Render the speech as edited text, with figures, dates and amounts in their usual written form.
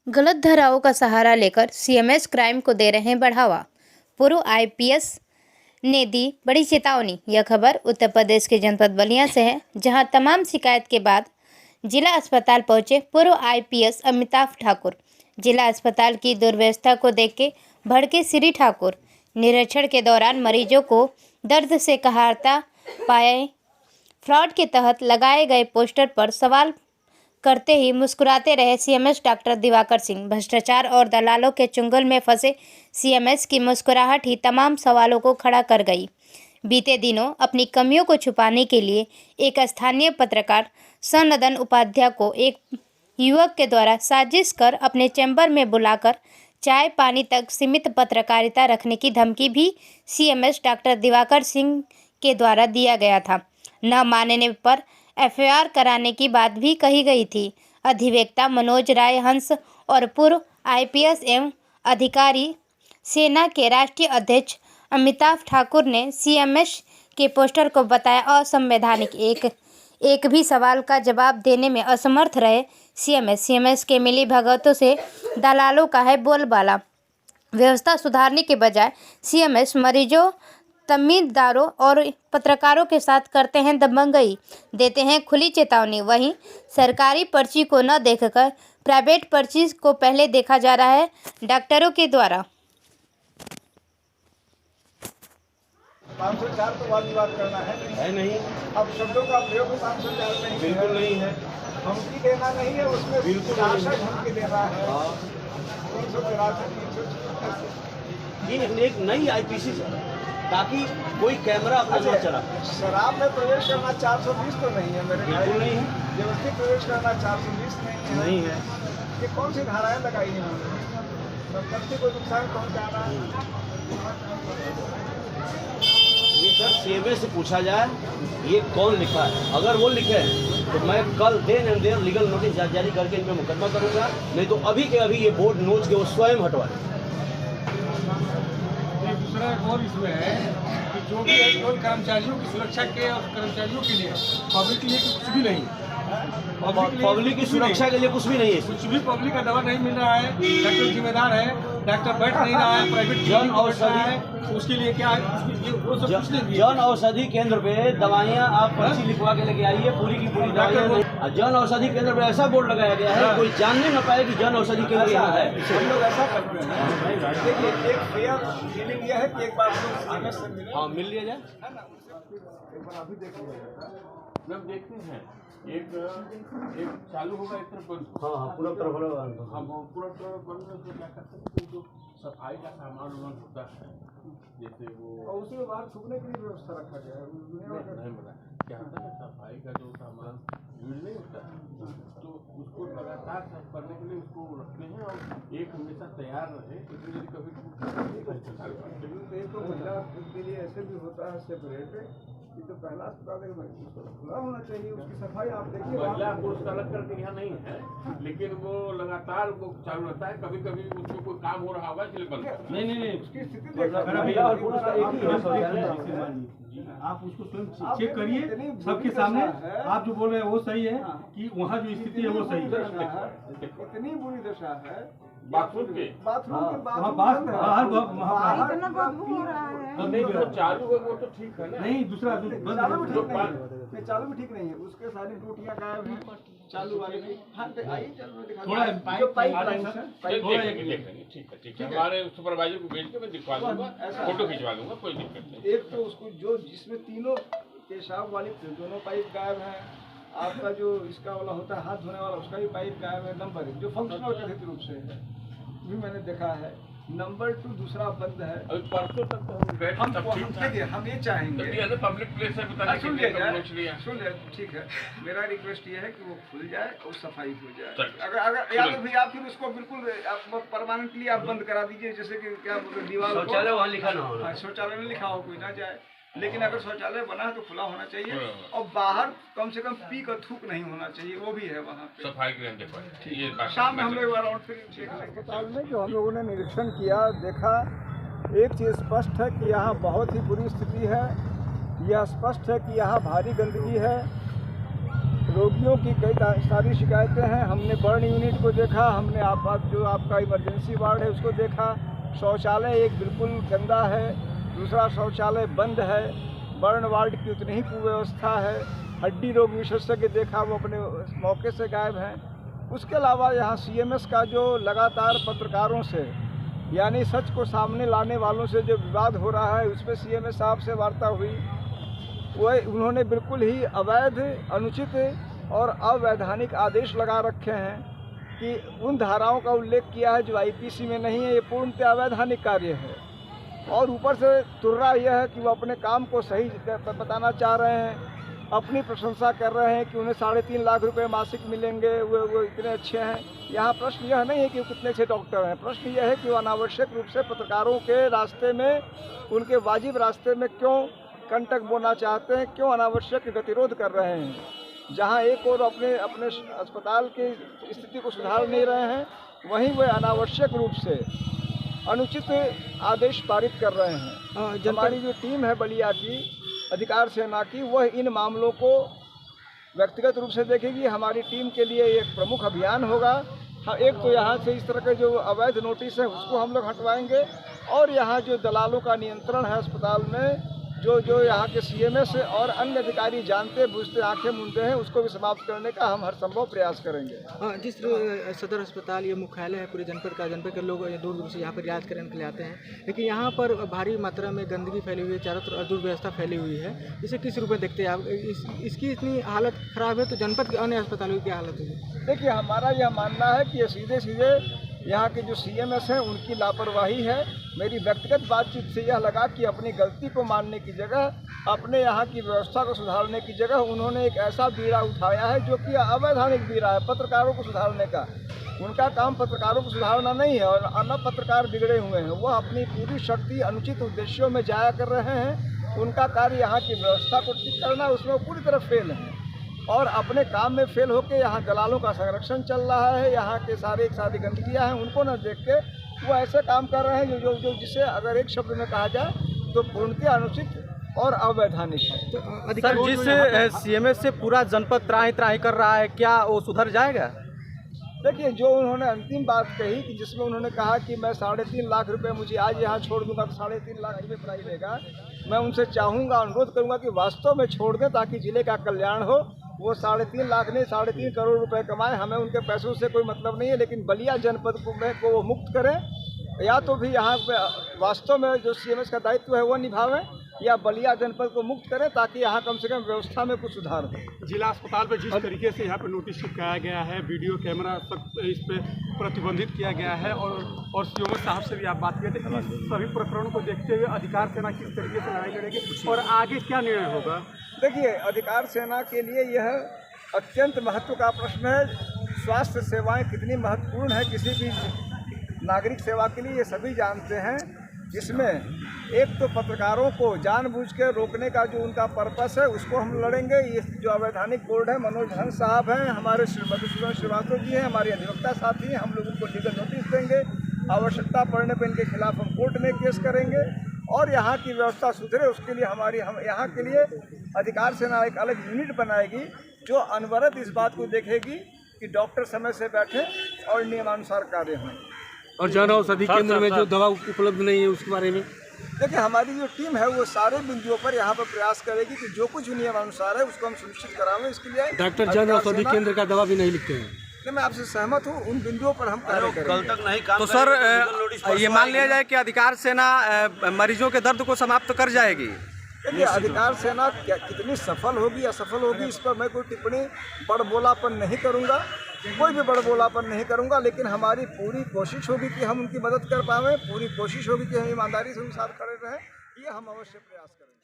गलत धाराओं का सहारा लेकर सीएमएस क्राइम को दे रहे हैं बढ़ावा। पूर्व आईपीएस ने दी बड़ी चेतावनी। यह खबर उत्तर प्रदेश के जनपद बलिया से है, जहां तमाम शिकायत के बाद जिला अस्पताल पहुंचे पूर्व आईपीएस अमिताभ ठाकुर। जिला अस्पताल की दुर्व्यवस्था को देख के भड़के श्री ठाकुर। निरीक्षण के दौरान मरीजों को दर्द से कहारता पाए। फ्रॉड के तहत लगाए गए पोस्टर पर सवाल करते ही मुस्कुराते रहे सीएमएस डॉक्टर दिवाकर सिंह। भ्रष्टाचार और दलालों के चुंगल में फंसे सीएमएस की मुस्कुराहट ही तमाम सवालों को खड़ा कर गई। बीते दिनों अपनी कमियों को छुपाने के लिए एक स्थानीय पत्रकार सनदन उपाध्याय को एक युवक के द्वारा साजिश कर अपने चैम्बर में बुलाकर चाय पानी तक सीमित पत्रकारिता रखने की धमकी भी सीएमएस डॉक्टर दिवाकर सिंह के द्वारा दिया गया था। न मानने पर एफआईआर कराने की बात भी कही गई थी। अधिवक्ता मनोज राय हंस और पूर्व आईपीएस एवं अधिकारी सेना के राष्ट्रीय अध्यक्ष अमिताभ ठाकुर ने सीएमएस के पोस्टर को बताया असंवैधानिक। एक भी सवाल का जवाब देने में असमर्थ रहे सीएमएस के मिली भगतों से दलालों का है बोलबाला। व्यवस्था सुधारने के बजाय सीएमएस मरीजों, तमीदारों और पत्रकारों के साथ करते हैं दबंगई, देते हैं खुली चेतावनी। वहीं सरकारी पर्ची को न देखकर प्राइवेट पर्ची को पहले देखा जा रहा है डॉक्टरों के द्वारा। 504 तो वाद विवाद करना है नहीं। अब शब्दों का प्रयोग 504 नहीं, बिल्कुल नहीं है। धमकी देना नहीं है, उसमें बिल्कुल आशा धमकी देना है। 363 ये एक नई आईपीसी ताकि कोई कैमरा अपना न चला। शराब में प्रवेश करना 420 तो नहीं है मेरे भाई, बिल्कुल नहीं है। व्यवस्थित प्रवेश करना 420 नहीं है। ये कौन सी धाराएं लगाई हैं संपत्ति को नुकसान पहुंचाना? ये सर सीएमएस से पूछा जाए ये कौन लिखा है। अगर वो लिखे तो मैं कल then and there legal notice जारी करके इन पर मुकदमा करूंगा, नहीं तो अभी के अभी ये बोर्ड नोच के वो स्वयं हटवा दें। दूसरा एक और इसमें है कि जो भी है केवल कर्मचारियों की सुरक्षा के और कर्मचारियों के लिए, पब्लिक के लिए कुछ भी नहीं है। पब्लिक की सुरक्षा के लिए कुछ भी नहीं है। कुछ भी पब्लिक का दवा नहीं मिल रहा है, डॉक्टर जिम्मेदार है, डॉक्टर बैठ नहीं रहा है, प्राइवेट जन औषधि है, उसके लिए क्या है? जन औषधि केंद्र पे दवाइयाँ आप पर्ची लिखवा के लेके आइए, पूरी की पूरी दवाइयाँ। जन औषधि केंद्र पे ऐसा बोर्ड लगाया गया है कोई जान नहीं न पाए कि जन औषधि केंद्र यहाँ है। हम लोग ऐसा करते हैं, देखिए एक फेयर फीलिंग यह है कि एक बार हम लोग आगे से मिले। हाँ, मिल लिया जाए। एक बार अभी देख लिया जब देखते हैं एक चालू होगा, एक तरफ बंद। हाँ, पूरा तरफ हम पूरा तरफ बंद तो क्या करते हैं, जो सफाई का सामान उमान होता है, जैसे वो और उसमें बाहर थूकने की व्यवस्था रखा गया है। नहीं बना क्या होता है, सफाई का जो सामान यूज नहीं होता है तो उसको लगातार साफ करने के लिए उसको रखते हैं और एक हमेशा तैयार रहे, इसलिए कभी तो महिला के लिए ऐसे भी होता है सेपरेट। ये तो पहला अस्पताल है, खुला होना चाहिए, उसकी सफाई आप देखिए। महिला को उसका अलग करके यहाँ नहीं है, लेकिन वो लगातार वो चालू रहता है। कभी कभी उसको कोई काम हो रहा होगा इसलिए बंद करता है। नहीं उसकी स्थिति आप उसको स्वयं चेक करिए सबके सामने। आप जो बोल रहे हैं वो सही है कि वहाँ जो स्थिति है वो सही है। इतनी बुरी दशा है बाथरूम के नहीं जो चालू है वो तो ठीक है ना। नहीं, दूसरा चालू भी ठीक नहीं है, उसके सारी टूटियां गायब हैं चालू वाले की। ठीक है, हमारे सुपरवाइजर को भेज के मैं दिखवा दूंगा, फोटो खिंचवा दूंगा, कोई दिक्कत नहीं। एक तो उसको जो जिसमें तीनों पेशाब वाली दोनों पाइप गायब है, आपका जो इसका वाला होता है हाथ धोने वाला उसका भी पाइप गायब है। नंबर 1 जो फंक्शनल कथित रूप से है भी मैंने देखा है। नंबर 2 दूसरा बंद है। अभी परसों तक तो हम गए हम देखिए हम ये चाहेंगे पब्लिक प्लेस है, पता नहीं सुन कितने ले, ठीक है। मेरा रिक्वेस्ट ये है कि वो खुल जाए और सफाई हो जाए। चल। अगर या तो भैया फिर उसको बिल्कुल आप परमानेंटली आप बंद करा दीजिए, जैसे कि क्या दीवार शौचालय वहाँ लिखा ना हो। शौचालय में लिखा हो, कोई ना जाए। लेकिन अगर शौचालय बना है तो खुला होना चाहिए और बाहर कम से कम पी का थूक नहीं होना चाहिए, वो भी है वहाँ पे। सफाई के लिए ये बात शाम में हम लोग राउंड फिर अस्पताल में जो हम लोगों ने निरीक्षण किया, देखा, एक चीज़ स्पष्ट है कि यहाँ बहुत ही बुरी स्थिति है। यह स्पष्ट है कि यहाँ भारी गंदगी है, रोगियों की कई सारी शिकायतें हैं। हमने बर्न यूनिट को देखा, हमने जो आपका इमरजेंसी वार्ड है उसको देखा। शौचालय एक बिल्कुल गंदा है, दूसरा शौचालय बंद है, बर्न वार्ड की उतनी ही कुव्यवस्था है। हड्डी रोग विशेषज्ञ देखा, वो अपने मौके से गायब हैं। उसके अलावा यहाँ CMS का जो लगातार पत्रकारों से, यानी सच को सामने लाने वालों से जो विवाद हो रहा है, उसमें CMS साहब से वार्ता हुई। वह उन्होंने बिल्कुल ही अवैध, अनुचित और अवैधानिक आदेश लगा रखे हैं कि उन धाराओं का उल्लेख किया है जो IPC में नहीं है। ये पूर्णतः अवैधानिक कार्य है। और ऊपर से तुर्रा यह है कि वो अपने काम को सही बताना चाह रहे हैं, अपनी प्रशंसा कर रहे हैं कि उन्हें 3.5 लाख रुपए मासिक मिलेंगे, वो इतने अच्छे हैं। यहाँ प्रश्न यह नहीं है कि वो कितने अच्छे डॉक्टर हैं, प्रश्न यह है कि वो अनावश्यक रूप से पत्रकारों के रास्ते में, उनके वाजिब रास्ते में क्यों कंटक बोना चाहते हैं, क्यों अनावश्यक गतिरोध कर रहे हैं। जहाँ एक और अपने अस्पताल की स्थिति को सुधार नहीं रहे हैं, वहीं वे अनावश्यक रूप से अनुचित आदेश पारित कर रहे हैं। हमारी जो टीम है बलिया की, अधिकार सेना की, वह इन मामलों को व्यक्तिगत रूप से देखेगी। हमारी टीम के लिए एक प्रमुख अभियान होगा। एक तो यहाँ से इस तरह के जो अवैध नोटिस है उसको हम लोग हटवाएंगे, और यहाँ जो दलालों का नियंत्रण है अस्पताल में, जो यहाँ के CMS और अन्य अधिकारी जानते बूझते आंखें मूंदे हैं, उसको भी समाप्त करने का हम हर संभव प्रयास करेंगे। जिस सदर अस्पताल ये मुख्यालय है पूरे जनपद का, जनपद के लोग दूर दूर से यहाँ पर इलाज करने के लिए आते हैं, लेकिन यहाँ पर भारी मात्रा में गंदगी फैली हुई है, चारों तरफ दुर्व्यवस्था फैली हुई है। इसे किस रूप में देखते हैं आप? इसकी इतनी हालत ख़राब है तो जनपद के अन्य अस्पतालों की क्या हालत होगी? देखिए, हमारा यह मानना है कि ये सीधे सीधे यहाँ के जो CMS हैं उनकी लापरवाही है। मेरी व्यक्तिगत बातचीत से यह लगा कि अपनी गलती को मानने की जगह, अपने यहाँ की व्यवस्था को सुधारने की जगह उन्होंने एक ऐसा बीड़ा उठाया है जो कि अवैधानिक बीड़ा है पत्रकारों को सुधारने का। उनका काम पत्रकारों को सुधारना नहीं है, और अन्य पत्रकार बिगड़े हुए हैं, वह अपनी पूरी शक्ति अनुचित उद्देश्यों में जाया कर रहे हैं। उनका कार्य यहाँ की व्यवस्था को ठीक करना, उसमें वो पूरी तरह फेल है, और अपने काम में फेल होकर यहाँ दलालों का संरक्षण चल रहा है। यहाँ के सारी गंदगियाँ हैं, उनको न देख के वो ऐसे काम कर रहे हैं जो जिसे अगर एक शब्द में कहा जाए तो पूर्णतः अनुचित और अवैधानिक है। तो सर, जिस CMS से पूरा जनपद त्राही त्राही कर रहा है, क्या वो सुधर जाएगा? देखिए, जो उन्होंने अंतिम बात कही कि जिसमें उन्होंने कहा कि मैं 3.5 लाख रुपए मुझे आज यहाँ छोड़ दूंगा तो 3.5 लाख रुपये प्राइज देगा, मैं उनसे चाहूँगा, अनुरोध करूँगा कि वास्तव में छोड़ दें ताकि जिले का कल्याण हो। वो 3.5 लाख नहीं 3.5 करोड़ रुपए कमाए, हमें उनके पैसों से कोई मतलब नहीं है, लेकिन बलिया जनपद को वो मुक्त करें, या तो भी यहाँ पे वास्तव में जो CMS का दायित्व है वो निभावें, या बलिया जनपद को मुक्त करें ताकि यहाँ कम से कम व्यवस्था में कुछ सुधार हो। जिला अस्पताल पे जिस तरीके से यहाँ पे नोटिस चिपकाया गया है, वीडियो कैमरा तक इस पे प्रतिबंधित किया गया है, और CMS साहब से भी आप बात किए थे, सभी प्रकरणों को देखते हुए अधिकार सेना किस तरीके से लड़ाई करेगी और आगे क्या निर्णय होगा? देखिए, अधिकार सेना के लिए यह अत्यंत महत्व का प्रश्न है। स्वास्थ्य सेवाएं कितनी महत्वपूर्ण है किसी भी नागरिक सेवा के लिए, ये सभी जानते हैं। जिसमें एक तो पत्रकारों को जानबूझ के रोकने का जो उनका पर्पस है उसको हम लड़ेंगे। ये जो अवैधानिक बोर्ड है, मनोज हंस साहब हैं, हमारे मधुसूदन श्रीवास्तव जी हैं, हमारे अधिवक्ता साथी हैं, हम लोग उनको लीगल नोटिस देंगे। आवश्यकता पड़ने पर इनके खिलाफ हम कोर्ट में केस करेंगे, और यहाँ की व्यवस्था सुधरे उसके लिए हम यहाँ के लिए अधिकार सेना एक अलग यूनिट बनाएगी जो अनवरत इस बात को देखेगी कि डॉक्टर समय से बैठे और नियमानुसार कार्य हों। और जन औषधि केंद्र में जो दवा उपलब्ध नहीं है उसके बारे में? देखिए, हमारी जो टीम है वो सारे बिंदुओं पर यहाँ पर प्रयास करेगी कि जो कुछ नियमानुसार है उसको हम सुनिश्चित करावें। इसके लिए डॉक्टर जन औषधि केंद्र का दवा भी नहीं लिखते हैं। मैं आपसे सहमत हूँ, उन बिंदुओं पर हम कार्य करेंगे। कल तक नहीं काम तो सर, ये मान लिया जाए कि अधिकार सेना मरीजों के दर्द को समाप्त कर जाएगी। देखिए, अधिकार सेना कितनी सफल होगी असफल होगी इस पर मैं कोई टिप्पणी बड़बोलापन नहीं करूँगा, कोई भी बड़बोलापन नहीं करूँगा, लेकिन हमारी पूरी कोशिश होगी कि हम उनकी मदद कर पाएँ, पूरी कोशिश होगी कि हम ईमानदारी से उनके साथ खड़े रहें। ये हम अवश्य प्रयास करेंगे।